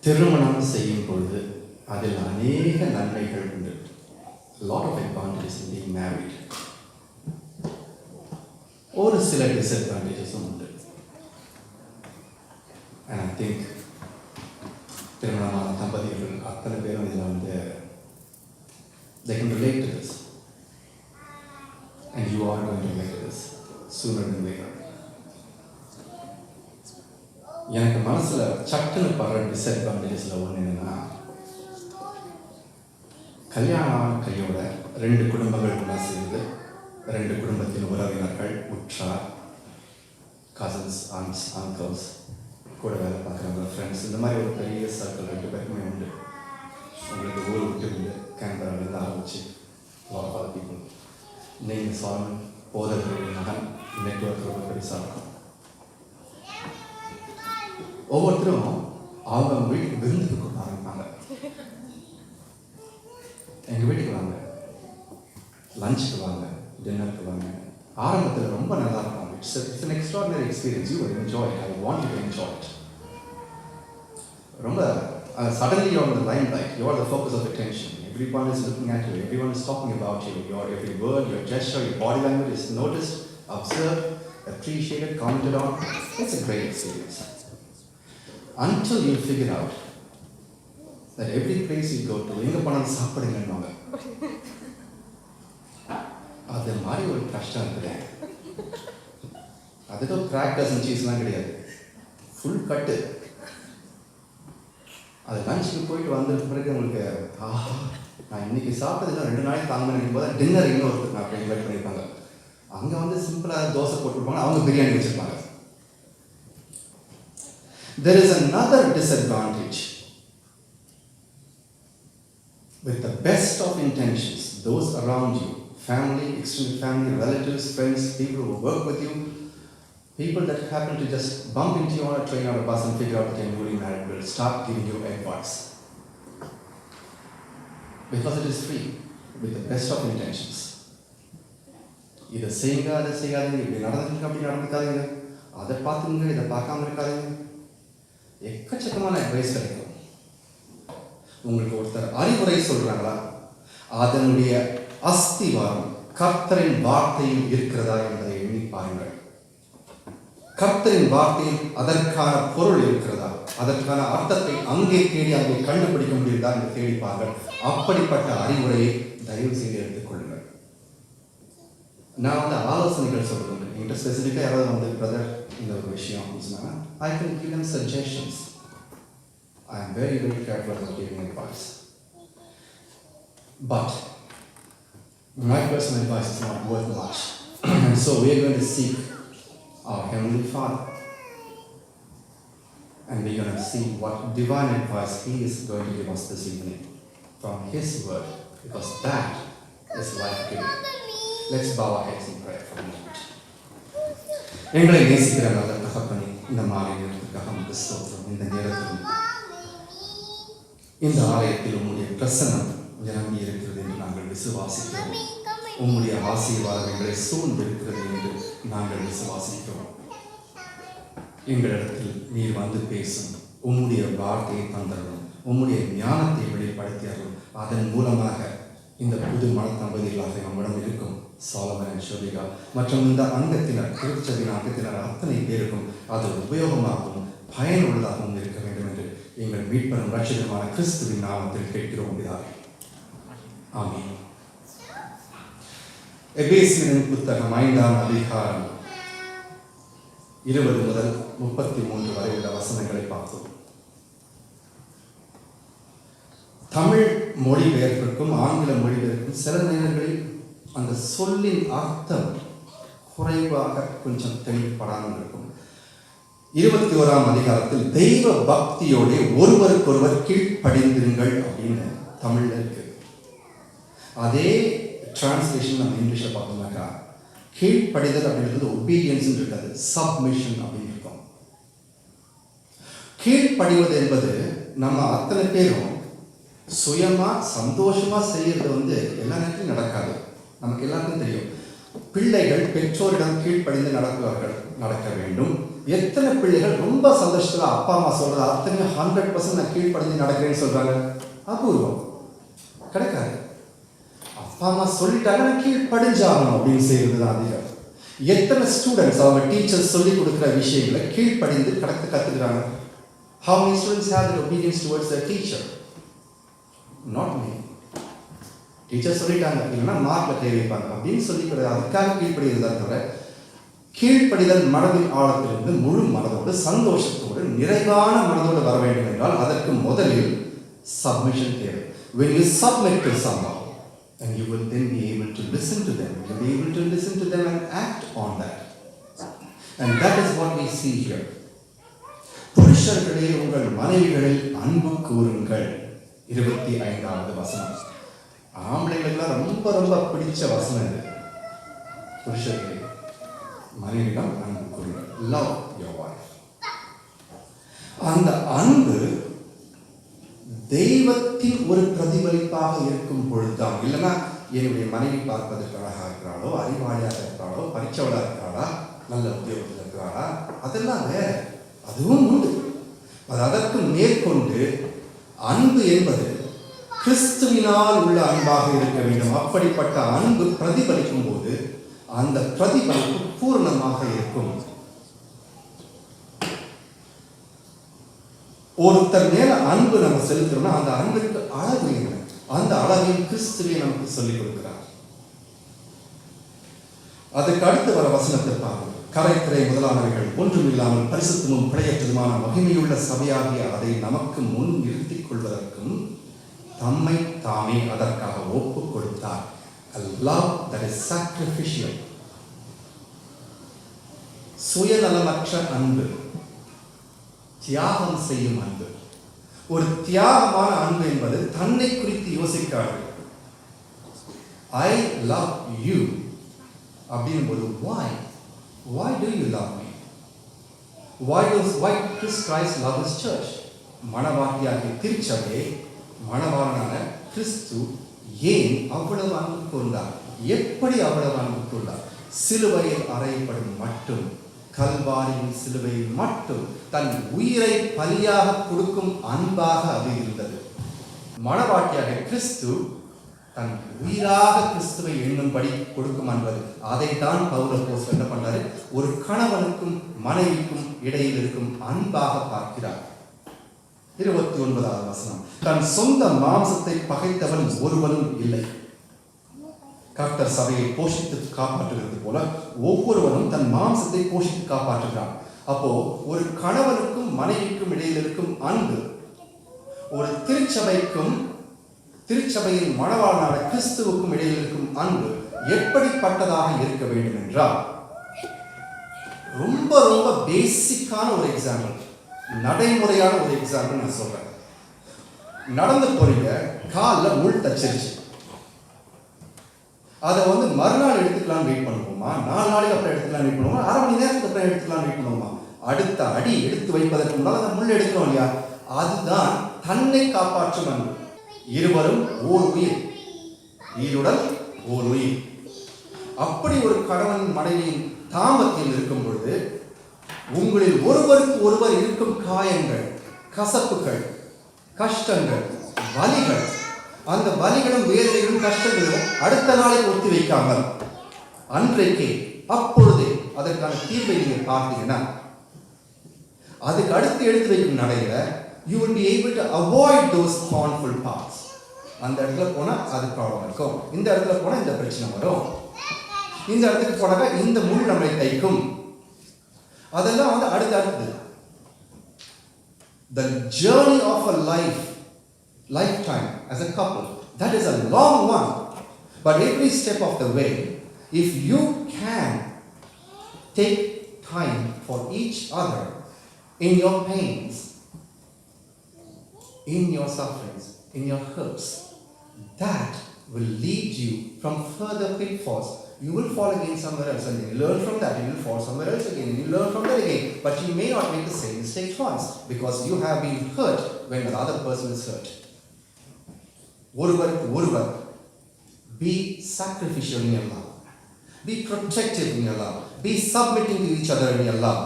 திருமணம் செய்யும் பொழுது அதில் அநேக நன்மைகள் உண்டு. Lot of advantages in being married. ஒரு சில டிஸ்அட்வான்டேஜஸும் உண்டு. And I think திருமணமான தம்பதிகள் அத்தனை பேரும் இதில் வந்து they can relate to this. And you are going to relate to this sooner than later. எனக்கு மனசில் சட்டுன்னு படுற டிஸ்அட்வான்டேஜஸில் ஒன்று என்னென்னா, கல்யாணம் கையோட ரெண்டு குடும்பங்கள் கூட சேர்ந்து ரெண்டு குடும்பத்தின் உறவினர்கள், உற்றார், கசின்ஸ், ஆண்ட்ஸ், அங்கிள்ஸ், கூட வேலை பார்க்குறவங்க, ஃப்ரெண்ட்ஸ், இந்த மாதிரி ஒரு பெரிய சர்க்கிள் ரெண்டு பேருக்குமே உண்டு. உங்களுக்கு ஊர் விட்டு வந்து கேன்பராலேருந்து ஆரம்பிச்சு lot of other people. நீங்கள் சாலமன் போதர்களுடைய மகன் நெட்வொர்க் ரொம்ப பெருசாக இருக்கும். ஒவ்வொருத்தரும் அவங்க வீட்டுக்கு விருந்துக்கு கூப்பிட ஆரம்பிப்பாங்க. எங்கள் வீட்டுக்கு வாங்க, லஞ்சுக்கு வாங்க, டின்னருக்கு வாங்க. ஆரம்பத்தில் ரொம்ப நல்லா இருக்கும். It's an extraordinary experience. You will enjoy it. I want you to enjoy it. ரொம்ப suddenly you're on the limelight. You are the focus of attention. Everyone is looking at you. Everyone is talking about you. Your every word, your gesture, your body language is noticed, observed, appreciated, commented on. It's a great experience. Until you figure out that every place you go to, எங்கே போனாலும் சாப்பிடுங்கன்னுவாங்க. அது மாதிரி ஒரு கஷ்டம் இருக்குது. அதுக்கு crackers and சீஸ்லாம் கிடையாது, full கட்டு. அது லஞ்சுக்கு போயிட்டு வந்த பிறகு உங்களுக்கு நான் இன்னைக்கு சாப்பிட்டதுல 2 நாளைக்கு தாங்க நினைக்கும் போது டின்னர் இன்னும் ஒருத்தர் நான் இன்வைட் பண்ணியிருப்பாங்க. அங்கே வந்து சிம்பிளாக தோசை போட்டுருப்பாங்க, அவங்க பிரியாணி வச்சுருப்பாங்க. There is another disadvantage. With the best of intentions, those around you, family, extended family, relatives, friends, people who work with you, people that happen to just bump into you on a train or a bus and figure out that you're newly married will start giving you advice. Because it is free, with the best of intentions. இதை செய்யுங்க, அதை செய்யாதீங்க, இப்படி நடந்துங்க, அப்படி நடந்துக்காதீங்க, அதை பார்த்துங்க, இதை பார்க்காம இருக்காதீங்க. எக்கச்சக்கமான அட்வைஸ் கிடைக்கும். உங்களுக்கு ஒருத்தர் அறிவுரை சொல்றாங்களா, அதனுடைய அஸ்திவாரம் கர்த்தரின் வார்த்தையில் இருக்கிறதா என்பதை எண்ணி பாருங்கள். கர்த்தரின் வார்த்தையில் அதற்கான பொருள் இருக்கிறதா, அதற்கான அர்த்தத்தை அங்கே தேடி அங்கே கண்டுபிடிக்க முடியுதா என்று தேடிப்பார்கள். அப்படிப்பட்ட அறிவுரையை தயவு செய்து எடுத்துக்கொள்ளுங்கள். நான் வந்து ஆலோசனைகள் சொல்லுவேன். என்கிட்ட ஸ்பெசிஃபிக்காக யாராவது வந்து பிரதர் இந்த ஒரு விஷயம் அப்படின்னு சொன்னாங்கன்னா, I can give them suggestions. I am very, very careful about giving advice. But my personal advice is not worth much. And so we are going to seek our Heavenly Father. And we are going to see what divine advice He is going to give us this evening from His Word. Because that is life-giving. Let's bow our heads in prayer for a moment. எங்களை நேசிக்கிற நல்ல தகப்பனே, இந்த மாலை நேரத்துக்காக நமக்கு ஸ்தோத்திரம். இந்த நேரத்தில் இந்த ஆலயத்தில் உம்முடைய பிரசன்னம் நிரம்பி இருக்கிறது என்று நாங்கள் விசுவாசிக்கிறோம். உம்முடைய ஆசீர்வாதம் எங்களை சூழ்ந்திருக்கிறது என்று நாங்கள் விசுவாசிக்கிறோம். எங்களிடத்தில் நீர் வந்து பேசும், உம்முடைய வார்த்தையை தந்தரணும், உம்முடைய ஞானத்தை வெளிப்படுத்தியறணும். அதன் மூலமாக இந்த புது மனத்தம்பதிகளாக நம்மிடம் இருக்கும் சாலமன் அண்ட் ஷோபிகா மற்றும் இந்த அங்கத்தினர், திருச்சபையின் அங்கத்தினர் அத்தனை பேருக்கும் அது உபயோகமாகவும் பயனுள்ளதாகவும் இருக்க வேண்டும் என்று எங்கள் மீட்பரும் ரட்சகருமான கிறிஸ்துவின் நாமத்தில் கேட்கிறோம் பிதாவே. ஆமென். எபேசியரின் புத்தகம் 5ஆம் அதிகாரம் 20 முதல் 33 வரை உள்ள வசனங்களை பார்த்தோம். தமிழ் மொழிபெயர்ப்பிற்கும் ஆங்கில மொழிபெயர்ப்பும் சில நேரங்களில் அந்த சொல்லின் அர்த்தம் குறைவாக கொஞ்சம் தெளிவுபடாமல் இருக்கும். 21ஆம் அதிகாரத்தில் தெய்வ பக்தியோடு ஒருவருக்கொருவர் கீழ்ப்படிந்திருங்கள் அப்படின்னு தமிழ்ல இருக்கு. அதே டிரான்ஸ்லேஷன் நம்ம இங்கிலீஷில் பார்த்தோம்னாக்கா கீழ்ப்படிதல் அப்படின்றது ஒபீடியன்ஸ் இருக்காது, சப்மிஷன் அப்படின்னு இருக்கும். கீழ்ப்படிவது என்பது நம்ம அத்தனை பேரும் சுயமா சந்தோஷமா செய்யறது வந்து எல்லா நேரத்திலும் நடக்காது. நமக்கு எல்லாருக்கும் தெரியும், பிள்ளைகள் பெற்றோரிடம் கீழ்ப்படிந்து நடக்க வேண்டும். எத்தனை பிள்ளைகள் ரொம்ப சந்தோஷத்துல அப்பா அம்மா சொல்றது அத்தனையும் 100% நான் கீழ்ப்படிஞ்சு நடக்கிறேன்னு சொல்றாங்க? அபூர்வம். கிடைக்காது. அப்பா அம்மா சொல்லிட்டாங்க நான் கீழ்ப்படிஞ்சாகணும் அப்படின்னு செய்யறது தான் அதிகம். எத்தனை ஸ்டூடெண்ட்ஸ் அவங்க டீச்சர்ஸ் சொல்லி கொடுக்குற விஷயங்களை கீழ்ப்படிந்து கத்துக்கிறாங்க? How many students have their obedience towards their teacher? Not many. Teacher சொல்லிட்டாங்க இல்லைன்னா மார்க்ல கை வைப்பாங்க அப்படின்னு சொல்லிக்கிறது அதுக்காக கீழ்ப்படியது தான் தவிர கீழ்ப்படிதல் மனதின் ஆழத்திலிருந்து முழு மனதோடு சந்தோஷத்தோடு நிறைவான மனதோடு வர வேண்டும் என்றால் அதற்கு முதலில் சப்மிஷன் தேவை. When you submit to someone, and you will then be able to listen to them, you will be able to listen to them and act on that. And that is what we see here. புருஷர்களே உங்கள் மனைவிகளில் அன்பு கூறுங்கள். 25வது வசனம். ஆம்பளைகளுக்கெல்லாம் ரொம்ப ரொம்ப பிடிச்ச வசனம் இது. புருஷர்களே மனைவிடம் அன்பு கூறுங்கள். Love your wife. அந்த அன்பு தெய்வத்தின் ஒரு பிரதிபலிப்பாக இருக்கும் பொழுதுதான். இல்லைன்னா என்னுடைய மனைவி பார்ப்பதற்கு அழகாக இருக்கிறாளோ, அறிவாளியாக இருக்கிறாளோ, பரிச்சவளாக இருக்கிறாளா, நல்ல உத்தியோகத்தில் இருக்கிறாளா, அதெல்லாம் வேற. அதுவும் உண்டு. அதற்கு மேற்கொண்டு அன்பு என்பது கிறிஸ்துவினால் உள்ள அன்பாக இருக்க வேண்டும். அப்படிப்பட்ட அன்பு பிரதிபலிக்கும் போது அந்த பிரதிபலிப்பு பூர்ணமாக இருக்கும். ஒருத்தர் மேல அன்பு நம்ம செலுத்துறோம்னா அந்த அன்புக்கு அளவு என்ன? அந்த அளவையும் கிறிஸ்துவே நமக்கு சொல்லிக் கொடுக்கிறார். அதுக்கு அடுத்து வர வசனத்தை பாருங்கள். கரைத்திரை முதலானவைகள் ஒன்றுமில்லாமல் பரிசுத்தமும் பிழையற்றதுமான மகிமையுள்ள சபையாகிய அதை நமக்கு முன் நிறுத்திக் கொள்வதற்கும் தம்மை தாமே அதற்காக ஒப்பு கொடுத்தார். A love that is sacrificial. சுயநலமற்ற அன்பு, தியாகம் செய்யும் அன்பு. ஒரு தியாகமான அன்பு என்பது தன்னை குறித்து யோசிக்காது. I love you அப்படின் போது why do you love me? Why does Christ love his church? மணவாட்டியாகிய திருச்சபையை மணவாளனான கிறிஸ்து ஏன் அவ்வளவு அன்பு கூர்ந்தார்? எப்படி அவ்வளவு அன்பு கூர்ந்தார்? சிலுவையில் அறையப்படும் மட்டும், கல்வாரியின் சிலுவையில் மட்டும் தன் உயிரை பலியாக கொடுக்கும் அன்பாக அது இருந்தது. மணவாட்டியாக கிறிஸ்து தன் உயிராக கிறிஸ்துவை எண்ணும்படி கொடுக்கும் அன்பது. அதைத்தான் பவுல் அப்போஸ்தலன் என்ன பண்றாரு? ஒரு கணவனுக்கும் மனைவிக்கும் இடையில் இருக்கும் அன்பாக பார்க்கிறார். 29வது வசனம். தன் சொந்த மாம்சத்தை பகைத்தவன் ஒருவனும் இல்லை. கர்த்தர் சபையை போஷித்து காப்பாற்றுகிறது போல ஒவ்வொருவனும் தன் மாம்சத்தை போஷித்து காப்பாற்றுகிறான். அப்போ ஒரு கணவனுக்கும் மனைவிக்கும் இடையில் இருக்கும் அன்பு, ஒரு திருச்சபையின் மணவாளனான கிறிஸ்துவுக்கும் இடையில் இருக்கும் அன்பு எப்படிப்பட்டதாக இருக்க வேண்டும் என்றால், ரொம்ப ரொம்ப பேசிக்கான ஒரு எக்ஸாம்பிள், நடைமுறையான ஒரு எக்ஸாம்பிள் நான் சொல்றேன். நடந்து போறீங்க, காலில் முள் தச்சிருச்சு. அதை மறுநாள் எடுத்துக்கலாம் வெயிட் பண்ணுவோமா? 4 நாளைக்கு அப்புறம் எடுத்துக்கலாம் வெயிட் பண்ணுவோமா? 1/2 மணி நேரத்துக்கு அப்புறம் எடுத்துக்கலாம் வெயிட் பண்ணுவோமா? அடுத்த அடி எடுத்து வைப்பதற்கு முன்னால் அந்த முள் எடுக்கிறோம் இல்லையா? அதுதான் தன்னை காப்பாற்றும் அன்பு. இருவரும் ஓர் உயிர், ஈருடல் ஓர் உயிர். அப்படி ஒரு கணவன் மனைவியின் தாம்பத்தியம் இருக்கும் பொழுது உங்களில் ஒருவருக்கு ஒருவர் இருக்கும் காயங்கள், கசப்புகள், கஷ்டங்கள், வலிகள், அந்த வலிகளும் வேதனைகளும் கஷ்டங்களும் அடுத்த நாளைக்கு ஒத்தி வைக்காமல் அன்றைக்கே அப்பொழுதே அதற்கான தீர்வை நீங்க பார்த்தீங்கன்னா அதுக்கு அடுத்து எடுத்து வைக்கும் நடையில you will be able to avoid those harmful paths. அந்த இடத்துல போனா அது ப்ராப்ளம் இருக்கும், இந்த இடத்துல போனா இந்த பிரச்சனை வரும், இந்த இடத்துக்கு போனாக்கா இந்த முள் நம்மளை தைக்கும், அதெல்லாம் அடுத்தது. The journey of a lifetime as a couple, that is a long one, but every step of the way, if you can take time for each other in your pains, in your sufferings, in your hurts, that will lead you from further pitfalls. You will fall again somewhere else, and you learn from that. You will fall somewhere else again, and you learn from that again. But you may not make the same mistake twice, because you have been hurt when the other person is hurt. ஒருவர் be sacrificial in your love, be protective in your love, be submitting to each other in your love.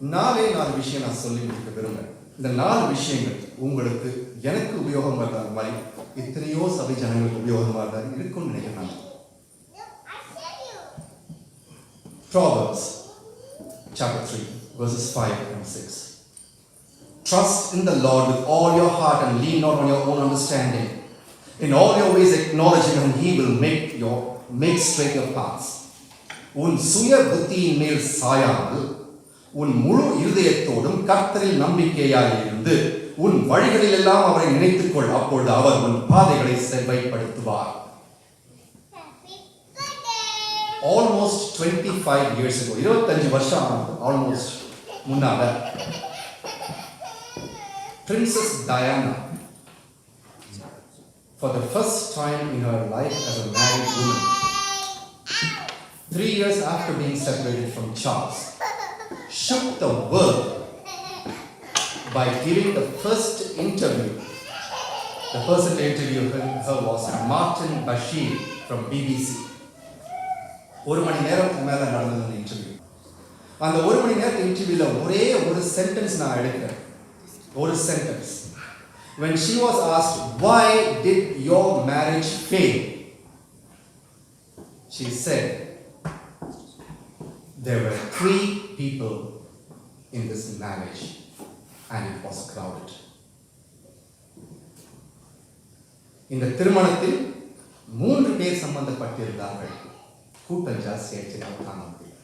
4 விஷயம் நான் சொல்லி முடிக்க விரும்புகிறேன். இந்த 4 விஷயங்கள் உங்களுக்கு எனக்கு உபயோகமாக இருந்தால் மாதிரி எத்தனையோ சபை ஜனங்களுக்கு உபயோகமாக இருந்தால் இருக்கும்னு நினைக்கிறேன். Proverbs chapter 3 verses 5 and 6. Trust in the Lord with all your heart and lean not on your own understanding. In all your ways acknowledge him and he will make straight your paths. உன் சுய புத்தியின் மேல் சாயாமல் உன் முழு இருதயத்தோடும் கர்த்தரில் நம்பிக்கையாய் இருந்து உன் வழிகளில் எல்லாம் அவரை நினைத்துக்கொள், அப்பொழுது அவர் உன் பாதைகளை செவ்வாய்ப்படுத்துவார். Almost 25 years ago, 25 வருஷம் ஆல்மோஸ்ட் முன்னால Princess Diana, for the first time in her life as a married woman, 3 years after being separated from Charles, shook the world by giving the first interview. The person to interview her was Martin Bashir from BBC. 1 மணி நேரத்துக்கு மேல நடந்தது அந்த interview. அந்த 1 மணி நேரத்து இன்டர்வியூல ஒரே ஒரு sentence நான் எடுக்கிறேன். ஒரு sentence. When she was asked, why did your marriage fail? She said, there were 3 people in this marriage and it was crowded. இந்த திருமணத்தில் 3 பேர் சம்பந்தப்பட்டிருந்தார்கள். கூட்டம் ஜாஸ்தியாயிடுச்சு தாங்க முடியல.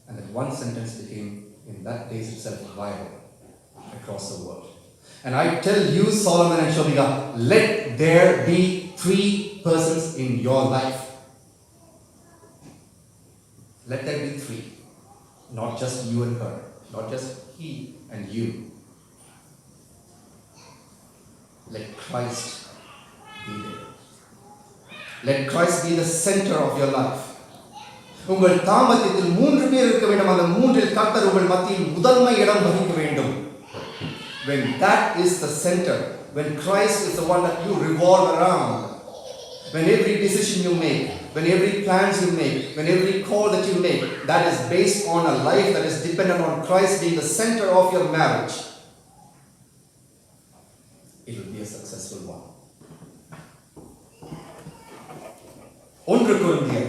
And that one sentence became in that days itself viral across the world. And I tell you, Solomon and Shobika, let there be 3 persons in your life. Let there be 3. Not just you and her. Not just he and you. Let Christ be there. Let Christ be the center of your life. உங்கள் தாம்பத்தியத்தில் 3 பேர் இருக்க வேண்டும். அந்த 3இல் கர்த்தர் உங்கள் மத்தியில் முதன்மை இடம் வகிக்க வேண்டும். When that is the center, when Christ is the one that you revolve around, when every decision you make, when every plans you make, when every call that you make, that is based on a life that is dependent on Christ being the center of your marriage, it will be a successful one. 1 கொரிந்தியர்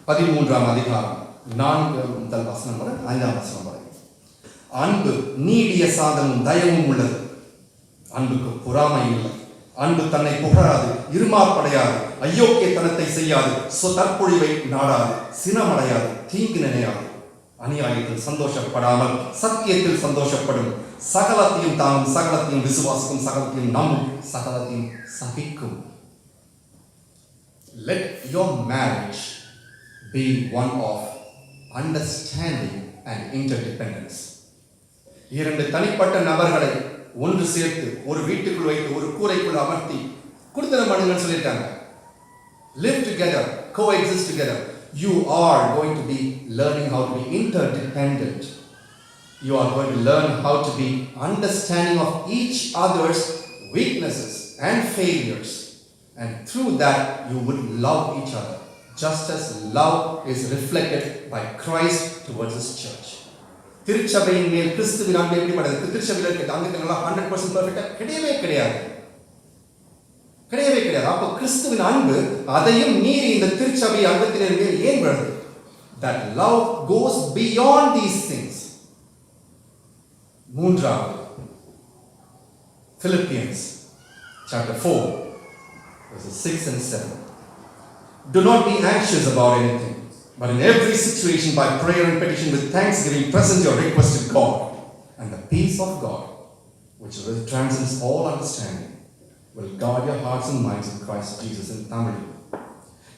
13ஆம் அதிகாரம் 4 முதல் வசனம் வரை 5ஆம் வசனம் வரை. அன்பு நீடிய சாந்தமும் தயவும் உள்ளது. அன்புக்கு பொறாமை இல்லை. அன்பு தன்னை புகழாது, இருமாப்படையாது, அயோக்கியத்தனத்தை செய்யாது, தற்பொழிவை நாடாது, சினமடையாது, தீங்கு நினையாது, அநியாயத்தில் சந்தோஷப்படாமல் சத்தியத்தில் சந்தோஷப்படும், சகலத்தையும் தாங்கும், சகலத்தையும் விசுவாசிக்கும், சகலத்தையும் நம்பும், சகலத்தையும் சகிக்கும். Let your marriage be one of understanding and interdependence. 2 தனிப்பட்ட நபர்களை ஒன்று சேர்த்து ஒரு வீட்டுக்குள் வைத்து ஒரு கூரைக்குள் அமர்த்தி குடுத்தனம் பண்ணுங்கன்னு சொல்லிட்டாங்க. Live together, coexist together. You are going to be learning how to be interdependent. You are going to learn how to be understanding of each other's weaknesses and failures. And through that, you would love each other, just as love is reflected by Christ towards His church. திருச்சபையின் மேல் கிறிஸ்துவின் அன்பு எப்படிப்பட்டது? திருச்சபையில் இருக்க அங்கங்களெல்லாம் 100% பெர்ஃபெக்ட்டா கிடையவே கிடையாது. அப்போ கிறிஸ்துவின் அன்பு அதையும் மீறி இந்த திருச்சபை அங்கத்தினர் மேல் ஏன் வருது? That love goes beyond these things. 3வது Philippians chapter 4 verses 6 and 7. Do not be anxious about anything, but in every situation by prayer and petition with thanksgiving present your request to God, and the peace of God, which transcends all understanding, will guard your hearts and minds in Christ Jesus. In Tamil,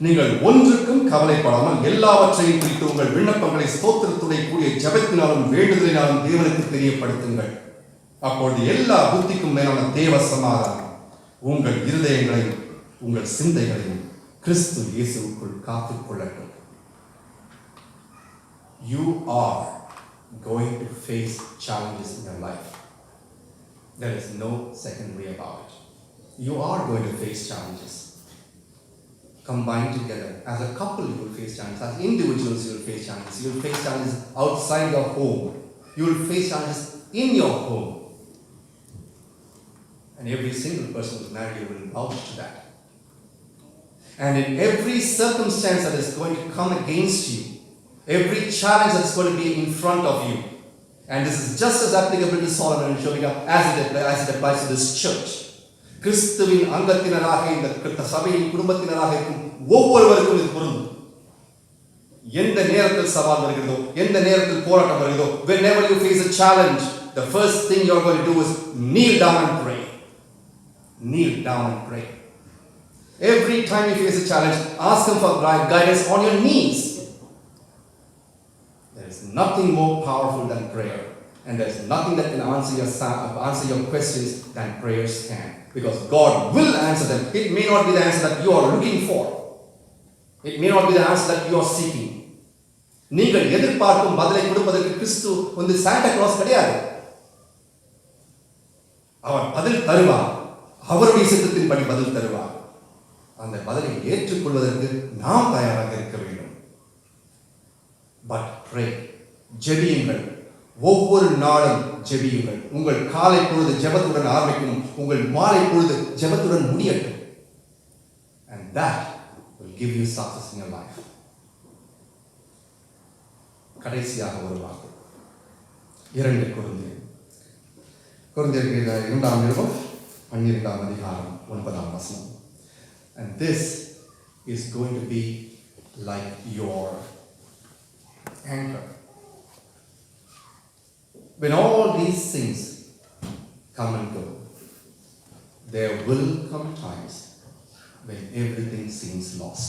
நீங்கள் ஒன்றுக்கும் கவலைப்படாமல் எல்லாவற்றையும் குறித்து உங்கள் விண்ணப்பங்களை ஸ்தோத்திரத்துடன் கூடிய ஜெபத்தினாலும் வேண்டுதலினாலும் தேவனுக்கு தெரியப்படுத்துங்கள். அப்பொழுது எல்லா புத்திக்கும் மேலான தேவ சமாதானம் உங்கள் இருதயங்களையும் உங்கள் சிந்தைகளையும் கிறிஸ்து இயேசுவுக்குள் காத்துக் கொள்ளட்டும். You are going to face challenges in your life. There is no second way about it. You are going to face challenges. Combined together, as a couple you will face challenges, as individuals you will face challenges. You will face challenges outside your home. You will face challenges in your home. And every single person who's married will vouch to that. And in every circumstance that is going to come against you, every challenge that's going to be in front of you, and this is just as applicable to Solomon showing up as it applies to this church. கிறிஸ்துவின் அங்கத்தினராக இந்த சபையின் குடும்பத்தினராக இருக்கும் ஒவ்வொருவருக்கும் இது பொருந்தும். எந்த நேரத்தில் சவால் வருகிறதோ, எந்த நேரத்தில் போராட்டம் வருகிறதோ, whenever you face a challenge, the first thing you're going to do is kneel down and pray. Kneel down and pray. Every time you face a challenge, ask Him for guidance on your knees. There is nothing more powerful than prayer. And there is nothing that can answer your questions than prayers can. Because God will answer them. It may not be the answer that you are looking for. It may not be the answer that you are seeking. நீங்கள் எதிர்பார்க்கும் பதிலை கொடுப்பதற்கு கிறிஸ்து வந்து Santa Claus கிடையாது. அவர் பதில் தருவார். அவருடைய சித்தத்தின்படி பதில் தருவார். அந்த பதிலை ஏற்றுக்கொள்வதற்கு நாம் தயாராக இருக்க வேண்டும். But pray. ஜெபியுங்கள். ஒவ்வொரு நாளும் ஜெபியுங்கள். உங்கள் காலை பொழுது ஜெபத்துடன் ஆரம்பிக்கும், உங்கள் மாலை பொழுது ஜெபத்துடன் முடியட்டும். And that will give you success in your life. கடைசியாக ஒரு வார்த்தை. 2 கொரிந்தியர் 2ஆம் நிருபம் 12ஆம் அதிகாரம் 9ஆம் வசனம். And this is going to be like your anchor. When all these things come and go, there will come times when everything seems lost.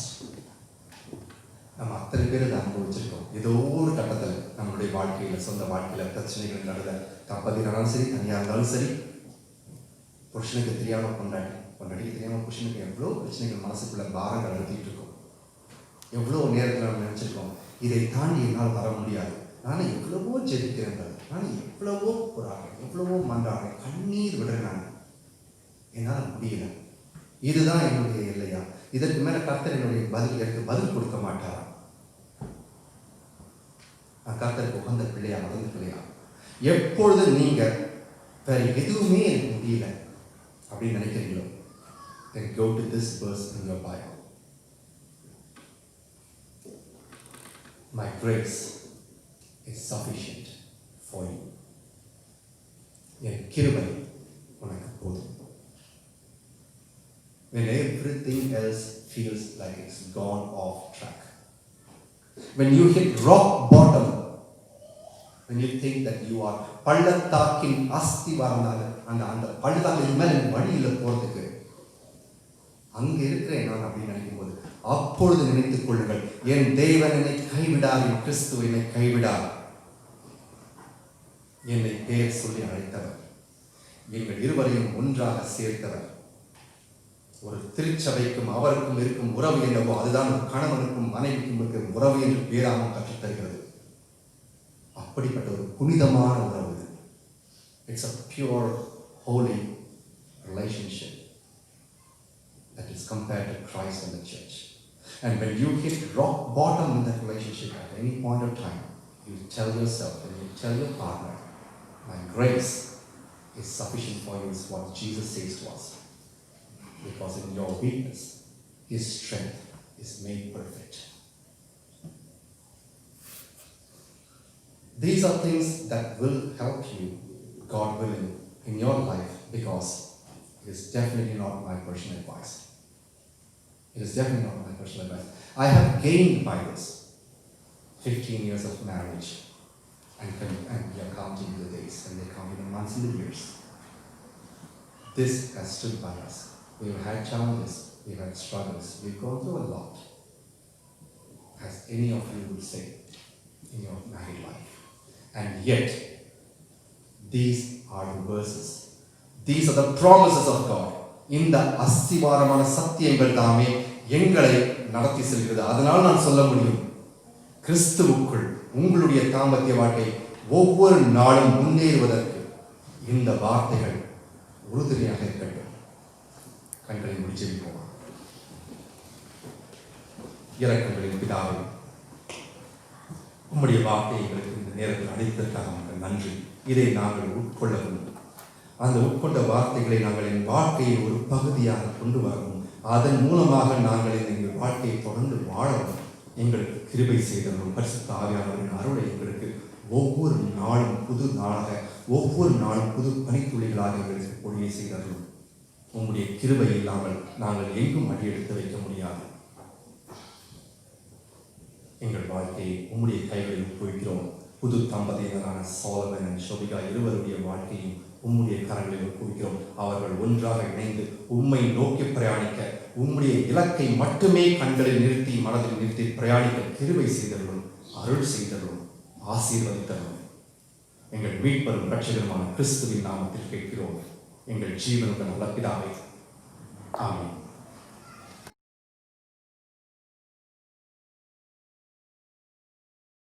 நம்ம அத்தனை பேர் இதை அனுபவிச்சிருக்கோம். ஏதோ ஒரு கட்டத்தில் நம்மளுடைய வாழ்க்கையில், சொந்த வாழ்க்கையில் பிரச்சனைகள் நடுவில், தம்பதியினாலும் சரி, தனியாக இருந்தாலும் சரி, புருஷனுக்கு தெரியாமல் பொண்டாட்டிக்கு தெரியாமல் புருஷனுக்கு எவ்வளோ பிரச்சனைகள் மனசுக்குள்ள பாரங்கள் அழுத்திட்டு இருக்கோம். எவ்வளோ நேரத்தில் நம்ம நினச்சிருக்கோம், இதை தாண்டி என்னால் வர முடியாது, நான் எவ்வளவோ ஜெபிக்கிறேன், நான் எவ்வளவோ போராடுறேன், எவ்வளவோ மன்றாடுறேன், கண்ணீர் விடுறேன், நான் என்னால் முடியல, இதுதான் என்னுடைய இல்லையா, இதற்கு மேலே கர்த்தர் எனக்கு பதில் கொடுக்க மாட்டாரா, நான் கர்த்தருக்கு உகந்த பிள்ளையா, மறந்த பிள்ளையா. எப்பொழுது நீங்கள் வேற எதுவுமே எனக்கு முடியல அப்படின்னு நினைக்கிறீங்களோ, then go to this verse in your Bible. My grace is sufficient for you. என் கிருபை உனக்கு போதும். When everything else feels like it's gone off track, when you hit rock bottom, when you think that you are பள்ளத்தாக்கின் அஸ்திவாரமாக, அந்த பள்ளத்தாக்கின் மேலே வழியில் போகிறதுக்கு அங்கே இருக்கிறேன் நான் அப்படின்னு நினைக்கும் போது, அப்பொழுது நினைத்துக் கொள்ளுங்கள், என் தேவன் என்னை கைவிடார், என் கிறிஸ்து என்னை கைவிடார். என்னை பெயர் சொல்லி அழைத்தவர், எங்கள் இருவரையும் ஒன்றாக சேர்த்தவர். ஒரு திருச்சபைக்கும் அவருக்கும் இருக்கும் உறவு என்னவோ அதுதான் ஒரு கணவனுக்கும் மனைவிக்கும் இருக்கும் உறவு என்று பேராமல் கற்றுத்தருகிறது. அப்படிப்பட்ட ஒரு புனிதமான உறவு இது. It's a pure, holy relationship that is compared to Christ and the church. And when you hit rock bottom in that relationship at any point of time, you tell yourself and you tell your partner, my grace is sufficient for you, is what Jesus says to us. Because in your weakness, His strength is made perfect. These are things that will help you, God willing, in your life, because it is definitely not my personal advice. It is definitely not my personal advice. I have gained by this 15 years of marriage, and we are counting the days, and they count the months and the years. This has stood by us. We've had challenges, we've had struggles, we've gone through a lot, as any of you would say in your married life. And yet, these are the verses, these are the promises of God. இந்த அஸ்திவாரமான சத்தியங்கள் தாமே எங்களை நடத்தி செல்கிறது. அதனால் நான் சொல்ல முடியும், கிறிஸ்துவுக்குள் உங்களுடைய தாம்பத்திய வாழ்க்கை ஒவ்வொரு நாளும் முன்னேறுவதற்கு இந்த வார்த்தைகள் உறுதுணையாக இருக்கட்டும். கண்களை முடிச்சிருப்போம். இரக்கங்களின் பிதாவே, உம்முடைய வார்த்தை எங்களுக்கு இந்த நேரத்தில் அளித்ததற்காக உங்களுக்கு நன்றி. இதை நாங்கள் உட்கொள்ள வேண்டும். அந்த உட்கொண்ட வார்த்தைகளை நாங்கள் என் வாழ்க்கையை ஒரு பகுதியாக கொண்டு வரவும், அதன் மூலமாக நாங்கள் எங்கள் வாழ்க்கையை தொடர்ந்து வாழவும் எங்களுக்கு கிருபை செய்தவர்கள் பரிசுத்த ஆவியானவரின் அருளை எங்களுக்கு ஒவ்வொரு நாளும் புது நாளாக, ஒவ்வொரு நாளும் புது பனித்துளிகளாக எங்களுக்கு பொழியை செய்தார்கள். உங்களுடைய கிருபை இல்லாமல் நாங்கள் எங்கும் அடியெடுத்து வைக்க முடியாது. எங்கள் வாழ்க்கையை உம்முடைய கைகளில் ஒப்புவிக்கிறோம். புது தம்பதியினரான சாலமன் ஷோபிகா இருவருடைய வாழ்க்கையும் உம்முடைய கரங்களில் ஒப்புவிக்கிறோம். அவர்கள் ஒன்றாக இணைந்து உம்மை நோக்கி பிரயாணிக்க, உம்முடைய இலக்கை மட்டுமே கண்களில் நிறுத்தி மனதில் நிறுத்தி பிரயாணிக்க கிருபை செய்தவர்களும் அருள் செய்தவர்களும் ஆசீர்வதித்தவர்களும் எங்கள் மீட்பரும் இரட்சகருமான கிறிஸ்துவின் நாமத்தில் கேட்கிறோம். எங்கள் ஜீவனுடன் நல்ல பிதாவே, ஆமென்.